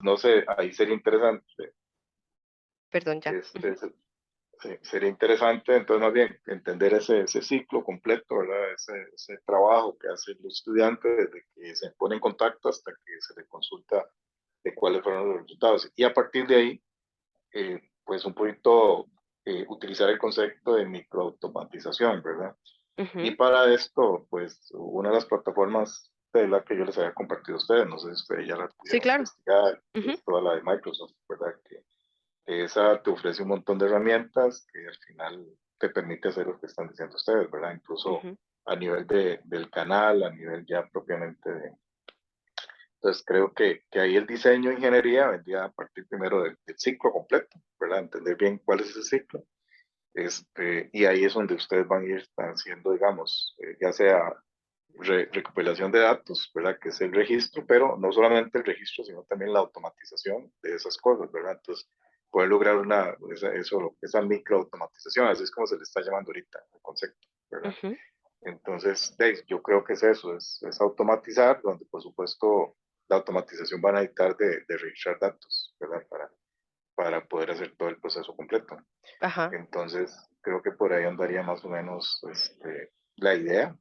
no sé, ahí sería interesante, Perdón, ya. este, sí, sería interesante entonces más bien entender ese ciclo completo, ¿verdad? Ese trabajo que hace el estudiante desde que se pone en contacto hasta que se le consulta de cuáles fueron los resultados. Y a partir de ahí, pues un poquito utilizar el concepto de microautomatización, ¿verdad? Y Ujú. para esto, pues una de las plataformas de la que yo les había compartido a ustedes, no sé si ustedes ya la Sí, pudieron claro. investigar, Ujú, es toda la de Microsoft, ¿verdad? Que esa te ofrece un montón de herramientas que al final te permite hacer lo que están diciendo ustedes, ¿verdad? Incluso ujú. a nivel del canal, a nivel ya propiamente de... Entonces creo que ahí el diseño de ingeniería vendría a partir primero del ciclo completo, ¿verdad? Entender bien cuál es ese ciclo. Y ahí es donde ustedes van a ir haciendo, digamos, ya sea recopilación de datos, ¿verdad? Que es el registro, pero no solamente el registro, sino también la automatización de esas cosas, ¿verdad? Entonces, poder lograr esa microautomatización, así es como se le está llamando ahorita el concepto, ¿verdad? Ujú. Entonces, yo creo que es eso, es automatizar, donde por supuesto la automatización va a necesitar de registrar datos, ¿verdad? Para poder hacer todo el proceso completo. Ajá. Entonces, creo que por ahí andaría más o menos la idea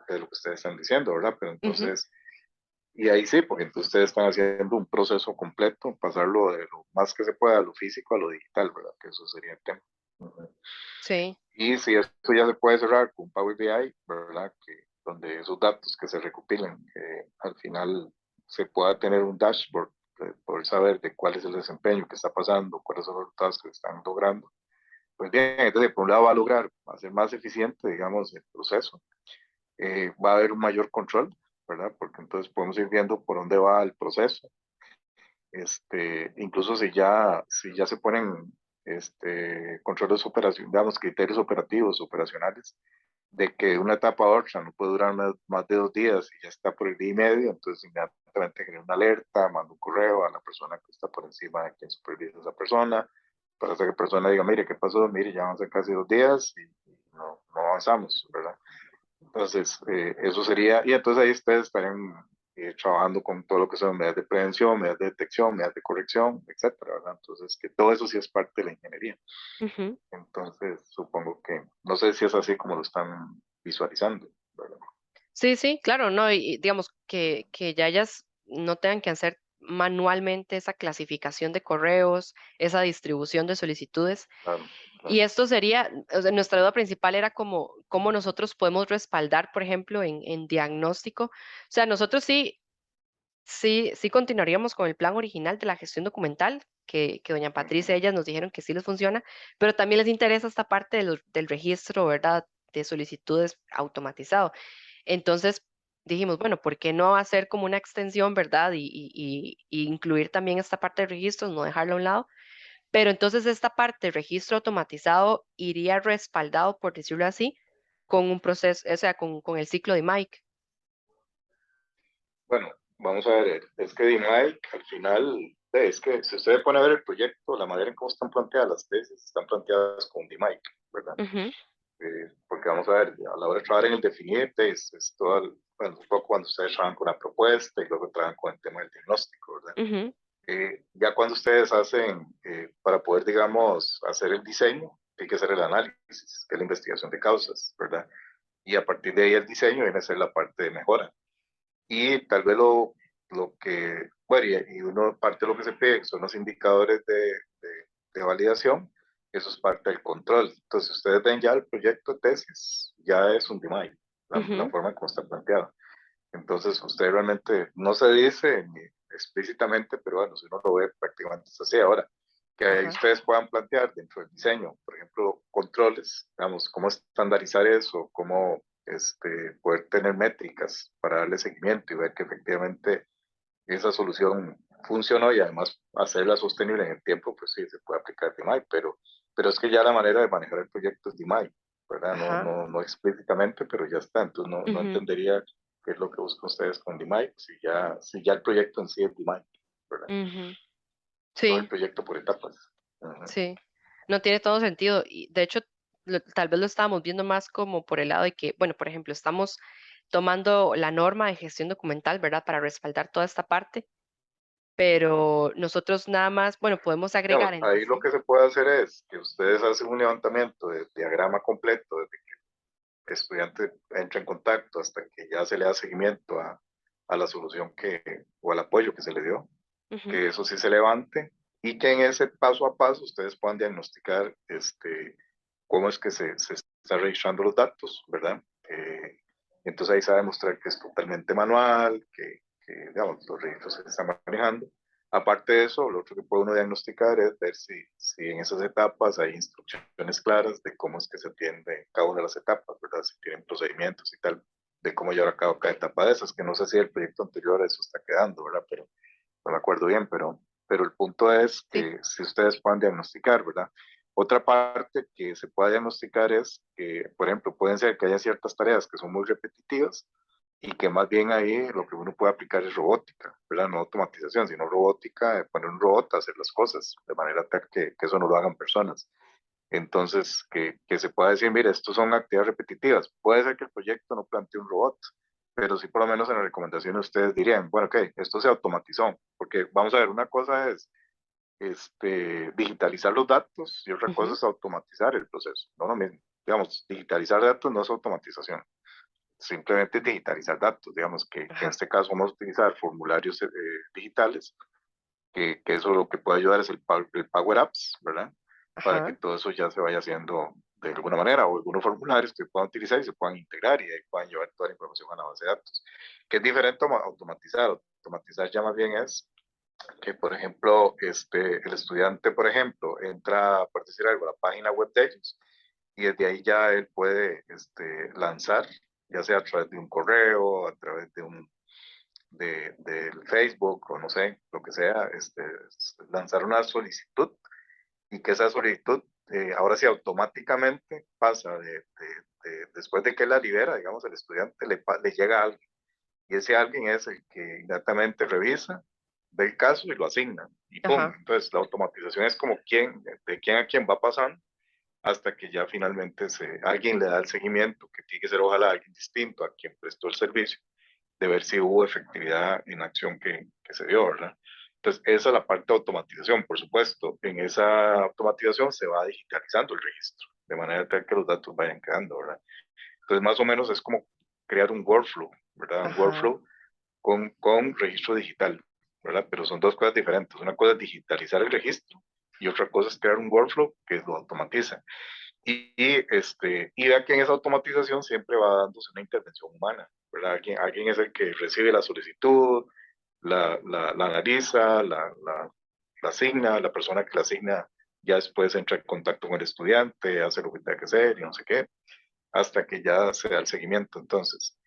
de lo que ustedes están diciendo, ¿verdad? Pero Ujú. entonces, y ahí sí, porque entonces ustedes están haciendo un proceso completo, pasarlo de lo más que se pueda a lo físico a lo digital, ¿verdad? Que eso sería el tema. Ujú. Sí. Y si esto ya se puede cerrar con Power BI, ¿verdad? Donde esos datos que se recopilen, al final se pueda tener un dashboard, poder saber de cuál es el desempeño que está pasando, cuáles son los resultados que están logrando. Pues bien, entonces por un lado va a lograr hacer más eficiente, digamos, el proceso, va a haber un mayor control, ¿verdad? Porque entonces podemos ir viendo por dónde va el proceso. Incluso si ya se ponen controles operacionales, digamos, criterios operativos, operacionales, de que una etapa a otra no puede durar más de 2 días y ya está por el día y medio, entonces inmediatamente genera una alerta, manda un correo a la persona que está por encima de quien supervisa a esa persona, para que la persona diga, mire, ¿qué pasó? Mire, ya van a ser casi 2 días y no avanzamos, ¿verdad? Entonces, eso sería, y entonces ahí ustedes estarían trabajando con todo lo que son medidas de prevención, medidas de detección, medidas de corrección, etcétera, ¿verdad? Entonces, que todo eso sí es parte de la ingeniería. Ujú. Entonces, supongo que, no sé si es así como lo están visualizando, ¿verdad? Sí, sí, claro, no, y digamos que ya ellas no tengan que hacer manualmente esa clasificación de correos, esa distribución de solicitudes. Claro, Y claro. esto sería, o sea, nuestra duda principal era como cómo nosotros podemos respaldar, por ejemplo, en diagnóstico. O sea, nosotros sí continuaríamos con el plan original de la gestión documental, que doña Patricia, Ujú. ellas nos dijeron que sí les funciona, pero también les interesa esta parte del registro, ¿verdad? De solicitudes automatizado. Entonces dijimos, bueno, ¿por qué no hacer como una extensión, verdad? Y incluir también esta parte de registros, no dejarla a un lado. Pero entonces esta parte de registro automatizado iría respaldado, por decirlo así, con un proceso, o sea, con el ciclo de Mike. Bueno, vamos a ver, es que DMAIC al final, es que si usted pone a ver el proyecto, la manera en cómo están planteadas las tesis, están planteadas con DMAIC, ¿verdad? Ujú, Porque vamos a ver, a la hora de trabajar en el definir, es todo, bueno, un poco cuando ustedes trabajan con la propuesta y luego trabajan con el tema del diagnóstico, ¿verdad? ujú. Ya cuando ustedes hacen, para poder, digamos, hacer el diseño, hay que hacer el análisis, que es la investigación de causas, ¿verdad? Y a partir de ahí el diseño viene a ser la parte de mejora. Y tal vez lo que, bueno, y uno, parte de lo que se pide son los indicadores de validación, eso es parte del control. Entonces, ustedes ven ya el proyecto de tesis, ya es un DMAI, la Ujú. forma en cómo está planteado. Entonces, usted realmente no se dice ni explícitamente, pero bueno, si uno lo ve prácticamente es así. Ahora, que ahí Ajá. ustedes puedan plantear dentro del diseño, por ejemplo, controles, digamos, cómo estandarizar eso, cómo poder tener métricas para darle seguimiento y ver que efectivamente esa solución funcionó y además hacerla sostenible en el tiempo, pues sí, se puede aplicar DMAI, pero es que ya la manera de manejar el proyecto es DMAI, ¿verdad? No, Ajá. no, no explícitamente, pero ya está. Entonces no Ujú. entendería qué es lo que buscan ustedes con DMAI, si ya el proyecto en sí es DMAI, ¿verdad? Ujú. Todo el Sí, proyecto por etapas. Ajá. sí. No tiene todo sentido. Y de hecho, tal vez lo estábamos viendo más como por el lado de que, bueno, por ejemplo, estamos tomando la norma de gestión documental, ¿verdad? Para respaldar toda esta parte. pero nosotros nada más, bueno, podemos agregar Digamos, en ahí lo diseño. que se puede hacer es que ustedes hacen un levantamiento de diagrama completo desde que el estudiante entra en contacto hasta que ya se le da seguimiento a la solución o al apoyo que se le dio, Ujú, que eso sí se levante y que en ese paso a paso ustedes puedan diagnosticar cómo es que se están registrando los datos, ¿verdad? Entonces ahí se va a demostrar que es totalmente manual, que digamos, los registros se están manejando. Aparte de eso, lo otro que puede uno diagnosticar es ver si en esas etapas hay instrucciones claras de cómo es que se atiende cada una de las etapas, ¿verdad? Si tienen procedimientos y tal, de cómo llevar a cabo cada etapa de esas, que no sé si el proyecto anterior eso está quedando, ¿verdad? Pero no me acuerdo bien, pero el punto es sí, que si ustedes puedan diagnosticar, ¿verdad? Otra parte que se puede diagnosticar es que, por ejemplo, pueden ser que haya ciertas tareas que son muy repetitivas y que más bien ahí lo que uno puede aplicar es robótica, ¿verdad? No automatización, sino robótica, de poner un robot a hacer las cosas, de manera tal que eso no lo hagan personas. Entonces, que se pueda decir, mire, estos son actividades repetitivas. Puede ser que el proyecto no plantee un robot, pero sí por lo menos en la recomendación ustedes dirían, bueno, ok, esto se automatizó, porque vamos a ver, una cosa es digitalizar los datos y otra cosa ujú, es automatizar el proceso, no lo mismo. Digamos, digitalizar datos no es automatización, simplemente digitalizar datos, digamos que en ajá, este caso vamos a utilizar formularios digitales, que eso lo que puede ayudar es el Power Apps, ¿verdad? Para que ajá, todo eso ya se vaya haciendo de alguna manera, o algunos formularios que puedan utilizar y se puedan integrar y ahí puedan llevar toda la información a la base de datos. Que es diferente a automatizar. Automatizar ya más bien es que, por ejemplo, el estudiante, por ejemplo, entra, por decir algo, a la página web de ellos y desde ahí ya él puede lanzar, ya sea a través de un correo, a través del Facebook o no sé, lo que sea, lanzar una solicitud y que esa solicitud ahora sí automáticamente pasa después de que la libera, digamos, el estudiante le llega a alguien y ese alguien es el que inmediatamente revisa, ve el caso y lo asigna y pum. ajá, Entonces la automatización es como de quién a quién va pasando hasta que ya finalmente alguien le da el seguimiento, que tiene que ser ojalá alguien distinto a quien prestó el servicio, de ver si hubo efectividad en la acción que se dio, ¿verdad? Entonces, esa es la parte de automatización, por supuesto. En esa automatización se va digitalizando el registro, de manera tal que los datos vayan quedando, ¿verdad? Entonces, más o menos es como crear un workflow, ¿verdad? Un ajá, workflow con registro digital, ¿verdad? Pero son dos cosas diferentes. Una cosa es digitalizar el registro y otra cosa es crear un workflow que lo automatiza. Y vea que en esa automatización siempre va dándose una intervención humana, ¿verdad? Alguien es el que recibe la solicitud, la analiza, la asigna, la persona que la asigna ya después entra en contacto con el estudiante, hace lo que tenga que hacer y no sé qué, hasta que ya se da el seguimiento. Entonces,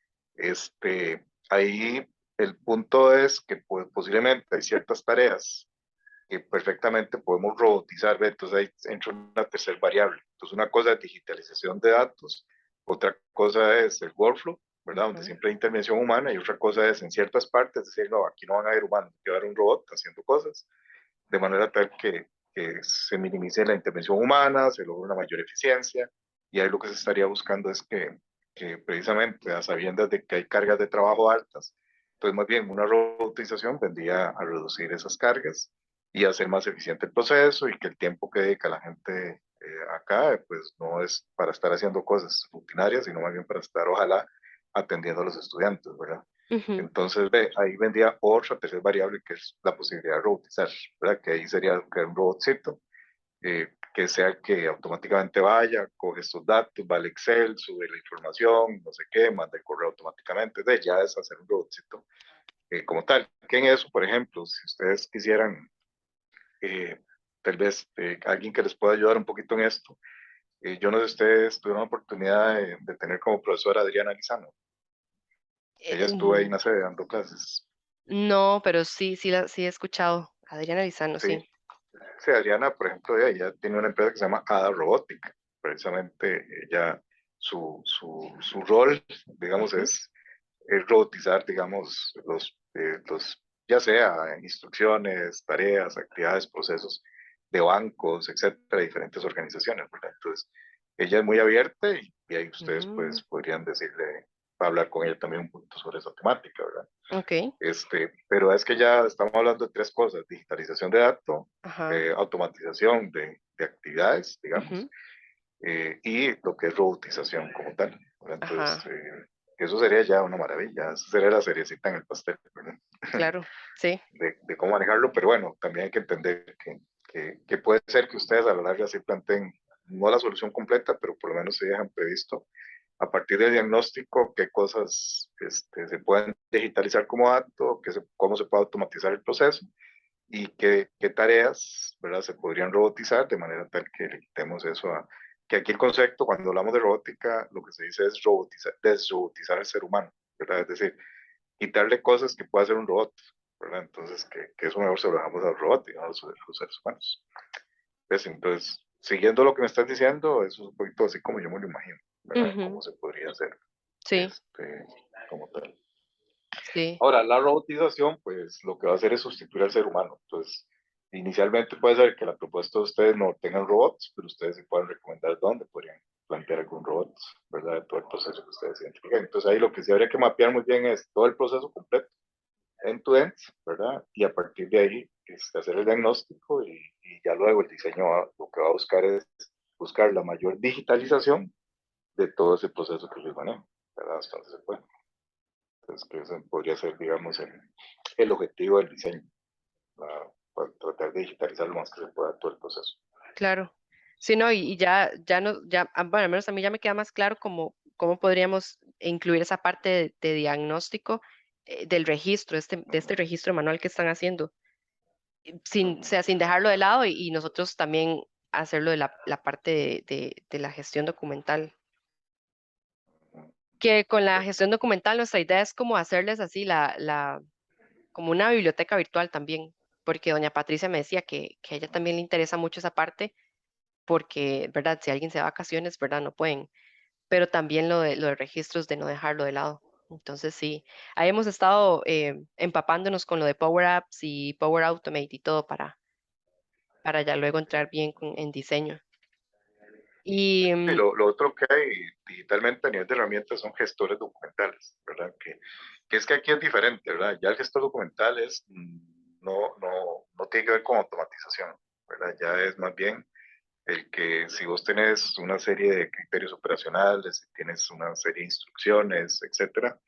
ahí el punto es que pues, posiblemente hay ciertas tareas que perfectamente podemos robotizar, ¿ve? Entonces ahí entra una tercera variable. Entonces una cosa es digitalización de datos, otra cosa es el workflow, ¿verdad? Donde ujú, siempre hay intervención humana y otra cosa es en ciertas partes decir, no, aquí no van a haber humanos, aquí va a haber un robot haciendo cosas, de manera tal que se minimice la intervención humana, se logre una mayor eficiencia y ahí lo que se estaría buscando es que precisamente a sabiendas de que hay cargas de trabajo altas, entonces más bien una robotización vendría a reducir esas cargas y hacer más eficiente el proceso y que el tiempo que dedica la gente acá, pues no es para estar haciendo cosas rutinarias, sino más bien para estar, ojalá, atendiendo a los estudiantes, ¿verdad? ujú, Entonces, ve, ahí vendría otra tercera variable que es la posibilidad de robotizar, ¿verdad? Que ahí sería que un robotcito que sea que automáticamente vaya, coge estos datos, va al Excel, sube la información, no sé qué, manda el correo automáticamente, de ya es hacer un robotcito como tal. Que en eso, por ejemplo, si ustedes quisieran eh, tal vez alguien que les pueda ayudar un poquito en esto. Yo no sé si ustedes tuvieron la oportunidad de tener como profesora a Adriana Lizano. Ella estuvo ahí en mm, la sede dando clases. no, pero sí, sí he escuchado. Adriana Lizano, Sí, sí. sí, Adriana, por ejemplo, ella tiene una empresa que se llama Ada Robotic. Precisamente ella, su rol, digamos, Ujú, es robotizar, digamos, ya sea instrucciones, tareas, actividades, procesos de bancos, etcétera, diferentes organizaciones, ¿verdad? Entonces, ella es muy abierta y ahí ustedes mm, pues podrían decirle, hablar con ella también un poquito sobre esa temática, ¿verdad? Ok, Pero es que ya estamos hablando de tres cosas: digitalización de datos, ajá, automatización de actividades, digamos, ujú, y lo que es robotización como tal, ¿verdad? Entonces, ajá, eso sería ya una maravilla, eso sería la seriecita en el pastel, ¿verdad? claro, sí, De cómo manejarlo, pero bueno, también hay que entender que puede ser que ustedes a la larga sí planteen no la solución completa, pero por lo menos se dejan previsto a partir del diagnóstico qué cosas se pueden digitalizar como dato, cómo se puede automatizar el proceso y qué tareas, ¿verdad?, se podrían robotizar de manera tal que le quitemos eso a... Que aquí el concepto, cuando hablamos de robótica, lo que se dice es robotizar, desrobotizar al ser humano, ¿verdad? Es decir, quitarle cosas que pueda hacer un robot, ¿verdad? Entonces, que eso mejor se lo dejamos al robot y no a los seres humanos. Entonces, siguiendo lo que me estás diciendo, eso es un poquito así como yo me lo imagino, ¿verdad? ujú, Cómo se podría hacer, sí, como tal. sí, Ahora, la robotización, pues lo que va a hacer es sustituir al ser humano. Entonces, inicialmente puede ser que la propuesta de ustedes no tengan robots, pero ustedes se pueden recomendar dónde podrían plantear algún robot, ¿verdad? De todo el proceso que ustedes identifiquen. Entonces, ahí lo que sí habría que mapear muy bien es todo el proceso completo, end-to-end, ¿verdad? Y a partir de ahí hacer el diagnóstico y ya luego el diseño lo que va a buscar es buscar la mayor digitalización de todo ese proceso que les maneja, ¿verdad? Hasta donde se puede. Entonces, que ese podría ser, digamos, el objetivo del diseño, para tratar de digitalizar lo más que se pueda todo el proceso. claro. Sí, no, y ya no, ya, bueno, al menos a mí ya me queda más claro cómo podríamos incluir esa parte de diagnóstico del registro, de este registro manual que están haciendo, sin, o Ujú, sea, sin dejarlo de lado y nosotros también hacerlo de la parte de la gestión documental. ujú, Que con la correcto. gestión documental nuestra idea es como hacerles así como una biblioteca virtual también, porque doña Patricia me decía que a ella también le interesa mucho esa parte, porque, ¿verdad? Si alguien se va a vacaciones, ¿verdad? No pueden, pero también lo de registros de no dejarlo de lado. Entonces sí, ahí hemos estado empapándonos con lo de Power Apps y Power Automate y todo para ya luego entrar bien en diseño. Y Y lo otro que hay digitalmente a nivel de herramientas son gestores documentales, ¿verdad? Que es que aquí es diferente, ¿verdad? Ya el gestor documental no tiene que ver con automatización, ¿verdad? Ya es más bien el que si vos tenés una serie de criterios operacionales, si tienes una serie de instrucciones, etcétera,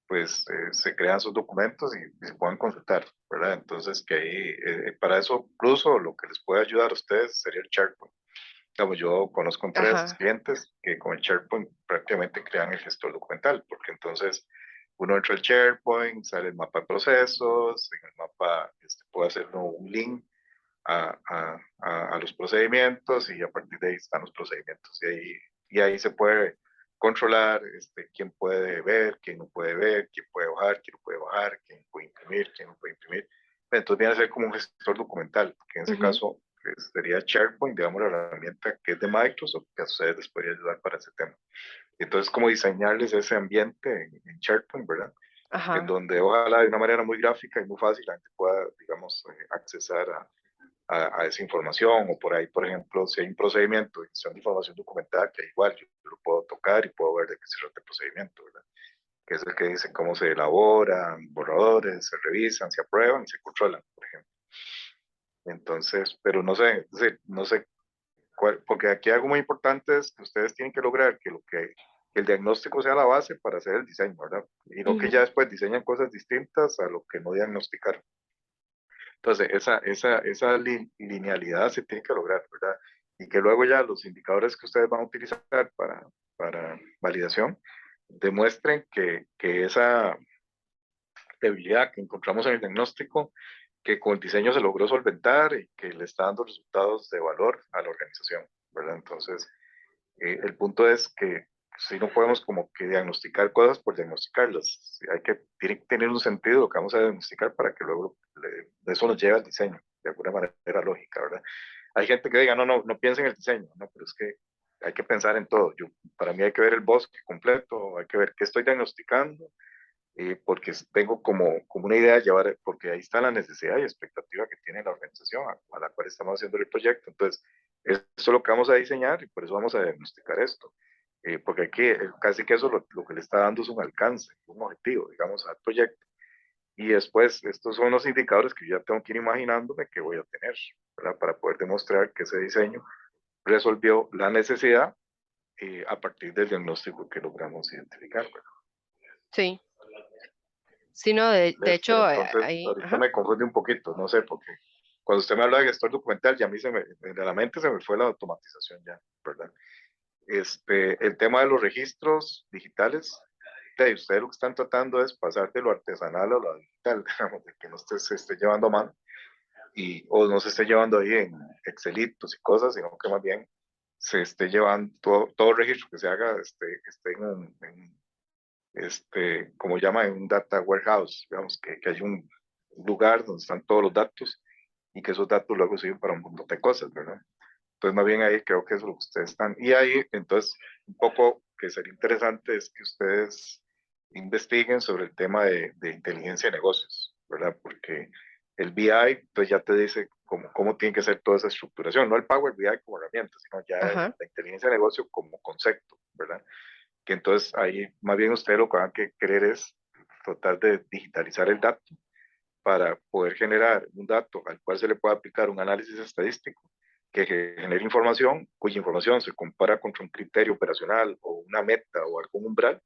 pues se crean sus documentos y se pueden consultar, ¿verdad? Entonces, que ahí, para eso, incluso lo que les puede ayudar a ustedes sería el SharePoint. Digamos, yo conozco empresas, ajá, clientes que con el SharePoint prácticamente crean el gestor documental, porque entonces uno entra al SharePoint, sale el mapa de procesos, en el mapa puede hacer un link a los procedimientos y a partir de ahí están los procedimientos y ahí se puede controlar quién puede ver, quién no puede ver, quién puede bajar, quién no puede bajar, quién puede imprimir, quién no puede imprimir. Entonces viene a ser como un gestor documental, que en ese ujú, caso sería SharePoint, digamos, la herramienta que es de Microsoft, que a ustedes les podría ayudar para ese tema. Entonces, como diseñarles ese ambiente en SharePoint, ¿verdad? En ajá, donde ojalá de una manera muy gráfica y muy fácil la gente pueda, digamos, accesar a esa información, o por ahí, por ejemplo, si hay un procedimiento de gestión de información documentada, que igual yo lo puedo tocar y puedo ver de qué se trata el procedimiento, ¿verdad? Que es el que dice cómo se elaboran borradores, se revisan, se aprueban y se controlan, por ejemplo. Entonces, pero no sé, no sé cuál, porque aquí algo muy importante es que ustedes tienen que lograr que el diagnóstico sea la base para hacer el diseño, ¿verdad? Y no que ya ujú, después diseñen cosas distintas a lo que no diagnosticaron. Entonces, esa linealidad se tiene que lograr, ¿verdad? Y que luego ya los indicadores que ustedes van a utilizar para validación demuestren que esa debilidad que encontramos en el diagnóstico, que con el diseño se logró solventar y que le está dando resultados de valor a la organización, ¿verdad? Entonces, el punto es que si no podemos como que diagnosticar cosas por diagnosticarlas, tiene que tener un sentido lo que vamos a diagnosticar para que luego eso nos lleve al diseño, de alguna manera lógica, ¿verdad? Hay gente que diga, no piensa en el diseño, no, pero es que hay que pensar en todo. Para mí hay que ver el bosque completo, hay que ver qué estoy diagnosticando, porque tengo como una idea de llevar, porque ahí está la necesidad y expectativa que tiene la organización a la cual estamos haciendo el proyecto. Entonces, esto es lo que vamos a diseñar y por eso vamos a diagnosticar esto. porque aquí casi que eso lo que le está dando es un alcance, un objetivo, digamos, al proyecto. Y después, estos son los indicadores que yo ya tengo que ir imaginándome que voy a tener, ¿verdad? Para poder demostrar que ese diseño resolvió la necesidad a partir del diagnóstico que logramos identificar, ¿verdad? Sí, sí, no, de Pero hecho, entonces, ahí, ahorita ajá, me confunde un poquito, no sé, porque cuando usted me habla de gestor documental, ya a mí de la mente se me fue la automatización ya, ¿verdad? El tema de los registros digitales, ustedes lo que están tratando es pasar de lo artesanal a lo digital, digamos, de que no se esté llevando a mano o no se esté llevando ahí en Excelitos y cosas, sino que más bien se esté llevando todo registro que se haga, esté como llama, en un data warehouse, digamos, que hay un lugar donde están todos los datos y que esos datos luego sirven para un montón de cosas, ¿verdad? Entonces, más bien ahí creo que es lo que ustedes están. Y ahí, entonces, un poco que sería interesante es que ustedes investiguen sobre el tema de inteligencia de negocios, ¿verdad? Porque el BI, pues ya te dice cómo tiene que ser toda esa estructuración, no el Power BI como herramienta, sino ya ajá, la inteligencia de negocio como concepto, ¿verdad? Que entonces ahí más bien ustedes lo que van a querer es tratar de digitalizar el dato para poder generar un dato al cual se le pueda aplicar un análisis estadístico que genere información, cuya información se compara contra un criterio operacional o una meta o algún umbral,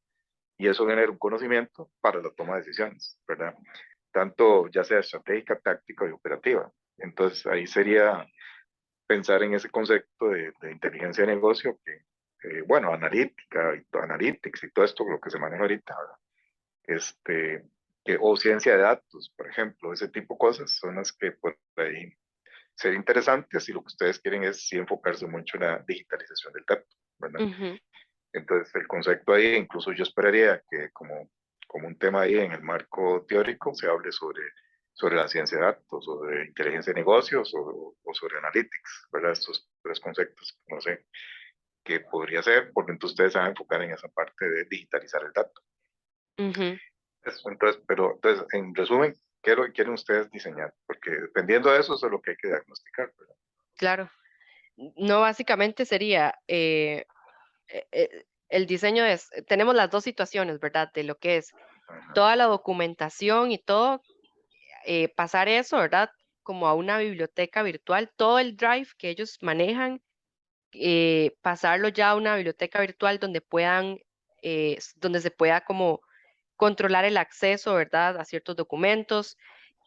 y eso genera un conocimiento para la toma de decisiones, ¿verdad? Tanto ya sea estratégica, táctica y operativa. Entonces ahí sería pensar en ese concepto de inteligencia de negocio bueno, analítica y analytics y todo esto, lo que se maneja ahorita, ¿verdad? este, o ciencia de datos, por ejemplo, ese tipo de cosas son las que por ahí ser interesantes y lo que ustedes quieren es sí enfocarse mucho en la digitalización del dato, ¿verdad? ujú, Entonces el concepto ahí, incluso yo esperaría que como un tema ahí en el marco teórico se hable sobre la ciencia de datos, sobre inteligencia de negocios o sobre analytics, ¿verdad? Estos tres conceptos, no sé qué podría ser, porque entonces ustedes se van a enfocar en esa parte de digitalizar el dato. ujú, Entonces, pero entonces, en resumen, ¿qué es lo que quieren ustedes diseñar? Porque dependiendo de eso, eso es lo que hay que diagnosticar, ¿verdad? claro. No, básicamente sería, el diseño es, tenemos las dos situaciones, ¿verdad? De lo que es Ajá, toda la documentación y todo, pasar eso, ¿verdad? Como a una biblioteca virtual, todo el drive que ellos manejan, pasarlo ya a una biblioteca virtual donde puedan, donde se pueda como controlar el acceso, ¿verdad? A ciertos documentos,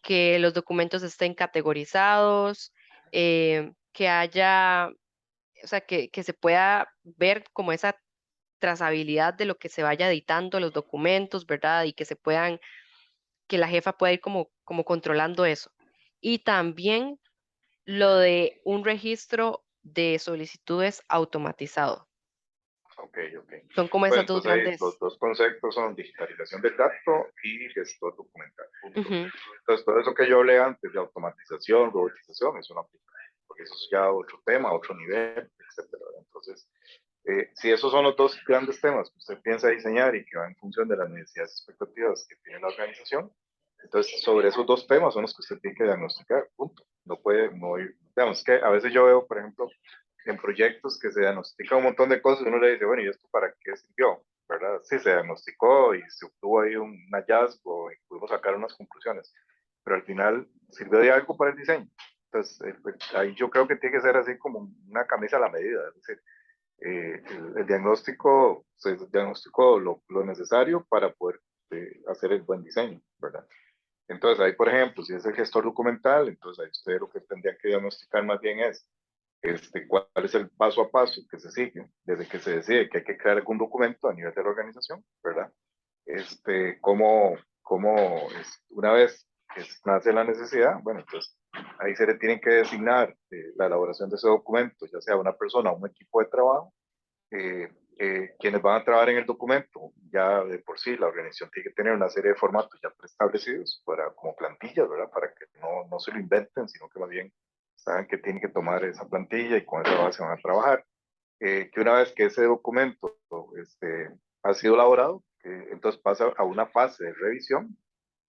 que los documentos estén categorizados, que haya, o sea, que se pueda ver como esa trazabilidad de lo que se vaya editando los documentos, ¿verdad? Y que se puedan, que la jefa pueda ir como controlando eso. Y también lo de un registro de solicitudes automatizado. ok, ok. Son como Bueno, esas dos entonces ahí los grandes. dos conceptos son digitalización del dato y gestor documental. Punto. Ujú, Entonces, todo eso que yo hablé antes de automatización, robotización, eso no aplica, porque eso es ya otro tema, otro nivel, etcétera. Entonces, si esos son los dos grandes temas que usted piensa diseñar y que van en función de las necesidades y expectativas que tiene la organización, entonces sobre esos dos temas son los que usted tiene que diagnosticar, punto. No puede, no, digamos que a veces yo veo, por ejemplo, en proyectos que se diagnostica un montón de cosas y uno le dice, bueno, ¿y esto para qué sirvió? ¿Verdad? Sí, se diagnosticó y se obtuvo ahí un hallazgo y pudimos sacar unas conclusiones, pero al final sirvió de algo para el diseño. Entonces, ahí yo creo que tiene que ser así como una camisa a la medida, es decir, el diagnóstico, se diagnosticó lo necesario para poder hacer el buen diseño, ¿verdad? Entonces ahí, por ejemplo, si es el gestor documental, entonces ahí usted lo que tendría que diagnosticar más bien es cuál es el paso a paso que se sigue desde que se decide que hay que crear algún documento a nivel de la organización, ¿verdad? Una vez que nace la necesidad, bueno, entonces ahí se le tienen que designar la elaboración de ese documento, ya sea una persona o un equipo de trabajo, quienes van a trabajar en el documento. Ya de por sí la organización tiene que tener una serie de formatos ya preestablecidos como plantillas, ¿verdad? Para que no se lo inventen, sino que más bien saben que tienen que tomar esa plantilla y con esa base van a trabajar. Que una vez que ese documento ha sido elaborado, entonces pasa a una fase de revisión,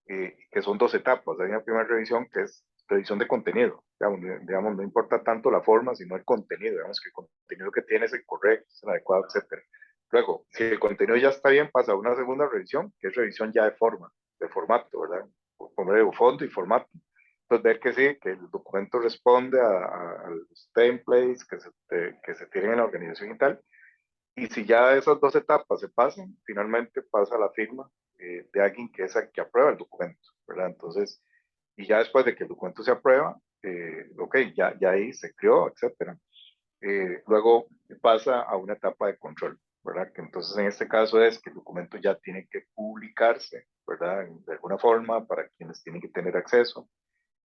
que son dos etapas. Hay una primera revisión que es revisión de contenido. Digamos, no importa tanto la forma, sino el contenido. Digamos que el contenido que tiene es el correcto, es el adecuado, etcétera. Luego, si el contenido ya está bien, pasa a una segunda revisión, que es revisión ya de forma, de formato, ¿verdad? Poner fondo y formato. Entonces, ver que sí, que el documento responde a los templates que se tienen en la organización y tal. Y si ya esas dos etapas se pasan, finalmente pasa la firma de alguien que es el que aprueba el documento, ¿verdad? Entonces, y ya después de que el documento se aprueba, ok, ya ahí se creó, etcétera. Luego pasa a una etapa de control, ¿verdad? Que entonces en este caso es que el documento ya tiene que publicarse, ¿verdad? De alguna forma para quienes tienen que tener acceso.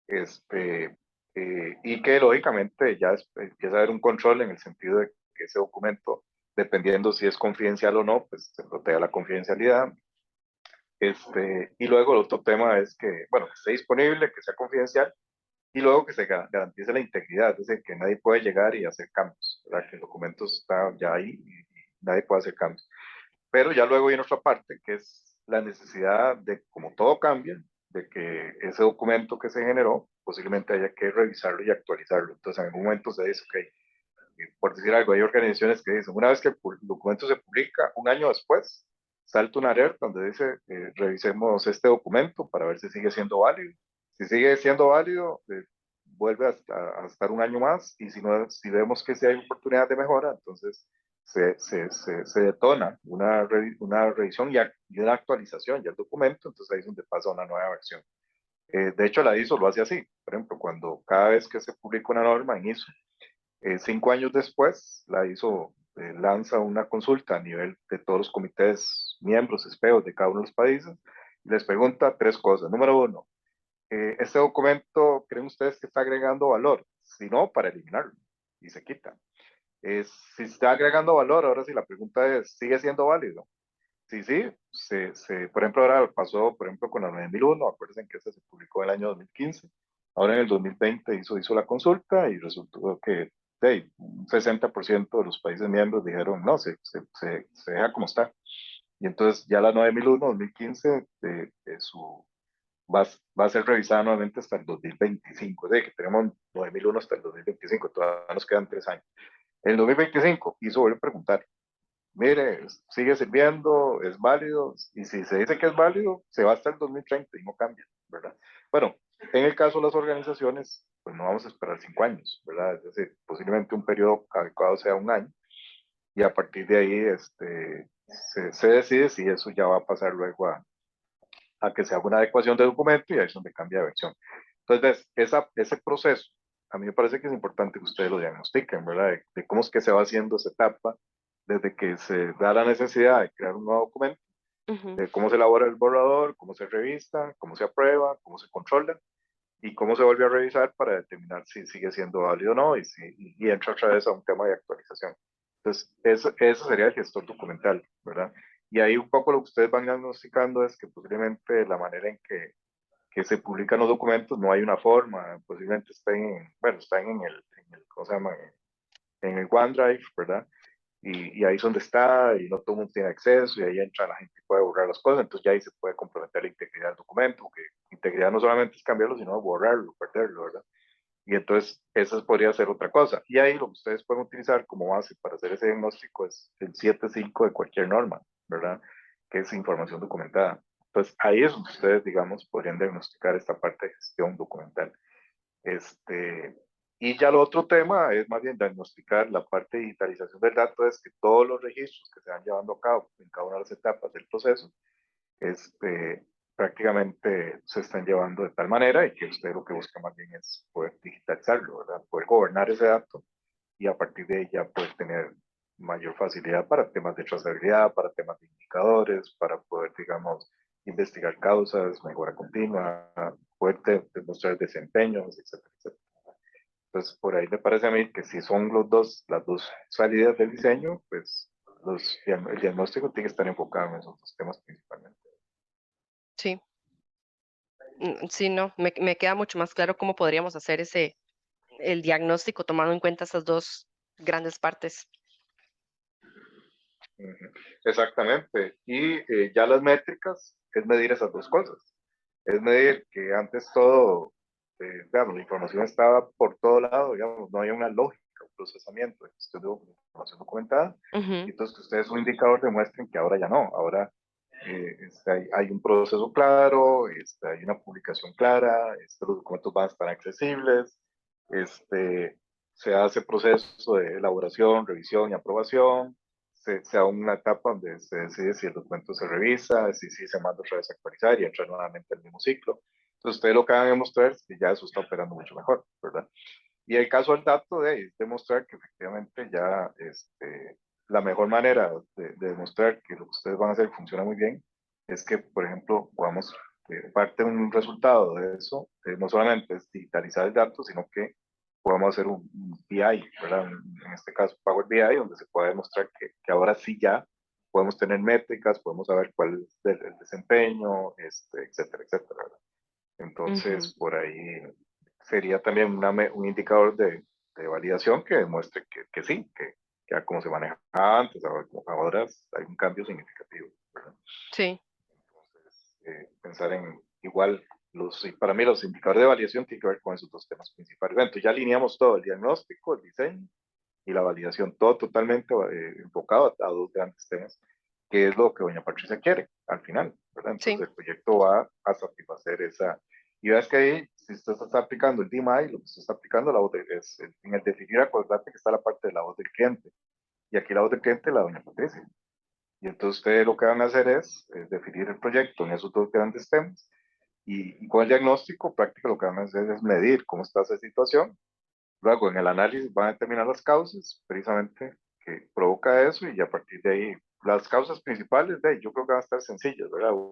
Este, y que lógicamente ya empieza a haber un control en el sentido de que ese documento, dependiendo si es confidencial o no, pues se protege la confidencialidad. Y luego el otro tema es que, bueno, que esté disponible, que sea confidencial y luego que se garantice la integridad, es decir, que nadie puede llegar y hacer cambios, ¿verdad? Que el documento está ya ahí y nadie puede hacer cambios. Pero ya luego viene otra parte, que es la necesidad de, como todo cambia, de que ese documento que se generó posiblemente haya que revisarlo y actualizarlo. Entonces, en algún momento se dice, ok, por decir algo, hay organizaciones que dicen, una vez que el documento se publica, un año después, salta una alerta donde dice, revisemos este documento para ver si sigue siendo válido. Si sigue siendo válido, vuelve a estar un año más y si, no, si vemos que sí hay oportunidad de mejora, entonces se detona una revisión y una actualización ya el documento, entonces ahí es donde pasa una nueva versión. De hecho, la ISO lo hace así. Por ejemplo, cuando cada vez que se publica una norma en ISO, 5 años después, la ISO lanza una consulta a nivel de todos los comités miembros, espeos de cada uno de los países, y les pregunta tres cosas. Número uno, ¿este documento creen ustedes que está agregando valor? Si no, para eliminarlo, y se quita. Si está agregando valor, ahora sí la pregunta es, ¿sigue siendo válido? Sí, sí, por ejemplo, ahora pasó, por ejemplo, con la 9001, acuérdense que esta se publicó en el año 2015, ahora en el 2020 hizo la consulta y resultó que un 60% de los países miembros dijeron, no, se deja como está. Y entonces ya la 9001, 2015, va a ser revisada nuevamente hasta el 2025, de que tenemos 9001 hasta el 2025, todavía nos quedan 3 años. En el 2025 hizo volver a preguntar, mire, sigue sirviendo, es válido, y si se dice que es válido, se va hasta el 2030 y no cambia, ¿verdad? Bueno, en el caso de las organizaciones, pues no vamos a esperar 5 años, ¿verdad? Es decir, posiblemente un periodo adecuado sea un año, y a partir de ahí se decide si eso ya va a pasar luego a que se haga una adecuación de documento y ahí es donde cambia de versión. Entonces, ese proceso, a mí me parece que es importante que ustedes lo diagnostiquen, ¿verdad? De cómo es que se va haciendo esa etapa desde que se da la necesidad de crear un nuevo documento, Ujú. de cómo se elabora el borrador, cómo se revista, cómo se aprueba, cómo se controla y cómo se vuelve a revisar para determinar si sigue siendo válido o no y entra otra vez a un tema de actualización. Entonces, eso sería el gestor documental, ¿verdad? Y ahí un poco lo que ustedes van diagnosticando es que posiblemente la manera en que se publican los documentos no hay una forma, posiblemente están ¿cómo se llama? En el OneDrive, ¿verdad? Y ahí es donde está, y no todo el mundo tiene acceso, y ahí entra la gente y puede borrar las cosas, entonces ya ahí se puede comprometer la integridad del documento, que integridad no solamente es cambiarlo, sino borrarlo, perderlo, ¿verdad? Y entonces esa podría ser otra cosa. Y ahí lo que ustedes pueden utilizar como base para hacer ese diagnóstico es el 7.5 de cualquier norma, ¿verdad? Que es información documentada. Entonces ahí es donde ustedes, digamos, podrían diagnosticar esta parte de gestión documental. Este, y ya el otro tema es más bien diagnosticar la parte de digitalización del dato, es que todos los registros que se van llevando a cabo en cada una de las etapas del proceso, prácticamente se están llevando de tal manera y que usted lo que busca más bien es poder digitalizarlo, ¿verdad? Poder gobernar ese dato y a partir de ella poder tener mayor facilidad para temas de trazabilidad, para temas de indicadores, para poder, digamos, investigar causas, mejora continua, poder demostrar desempeños, etcétera, etcétera. Entonces, por ahí me parece a mí que si son las dos salidas del diseño, pues el diagnóstico tiene que estar enfocado en esos dos temas principalmente. Sí, sí, no, me queda mucho más claro cómo podríamos hacer el diagnóstico tomando en cuenta esas dos grandes partes. Ujú. Exactamente. Y ya las métricas es medir esas dos cosas. Es medir que antes todo, digamos, la información estaba por todo lado, digamos, no hay una lógica, procesamiento de gestión de información documentada, Ujú, y entonces que ustedes un indicador demuestren que ahora ya no, ahora hay un proceso claro, hay una publicación clara, los documentos van a estar accesibles, este, se hace proceso de elaboración, revisión y aprobación, se da una etapa donde se decide si el documento se revisa, si se manda otra vez a actualizar y entra nuevamente al mismo ciclo. Entonces, ustedes lo que van a demostrar es que ya eso está operando mucho mejor, ¿verdad? Y el caso del dato es demostrar que efectivamente ya la mejor manera de demostrar que lo que ustedes van a hacer funciona muy bien es que, por ejemplo, podamos, parte de un resultado de eso, no solamente es digitalizar el dato, sino que podamos hacer un BI, ¿verdad? En este caso Power BI, donde se puede demostrar que ahora sí ya podemos tener métricas, podemos saber cuál es el desempeño, etcétera, etcétera, ¿verdad? ujú. Entonces, por ahí sería también un indicador de validación que demuestre que sí, que a como se manejaba antes, ahora hay un cambio significativo, ¿verdad? Sí, Entonces, pensar en igual, para mí los indicadores de validación tienen que ver con esos dos temas principales. Entonces ya alineamos todo, el diagnóstico, el diseño y la validación, todo totalmente enfocado a dos grandes temas, que es lo que doña Patricia quiere al final, ¿verdad? sí. Entonces el proyecto va a satisfacer esa. Y ves que ahí, si usted está aplicando el DMI, lo que usted está aplicando es en el definir, acordate que está la parte de la voz del cliente. Y aquí la voz del cliente es la doña Patricia. Y entonces ustedes lo que van a hacer es definir el proyecto en esos dos grandes temas. Y con el diagnóstico práctico lo que van a hacer es medir cómo está esa situación. Luego, en el análisis van a determinar las causas, precisamente, que provoca eso, y a partir de ahí, las causas principales, yo creo que van a estar sencillas, ¿verdad?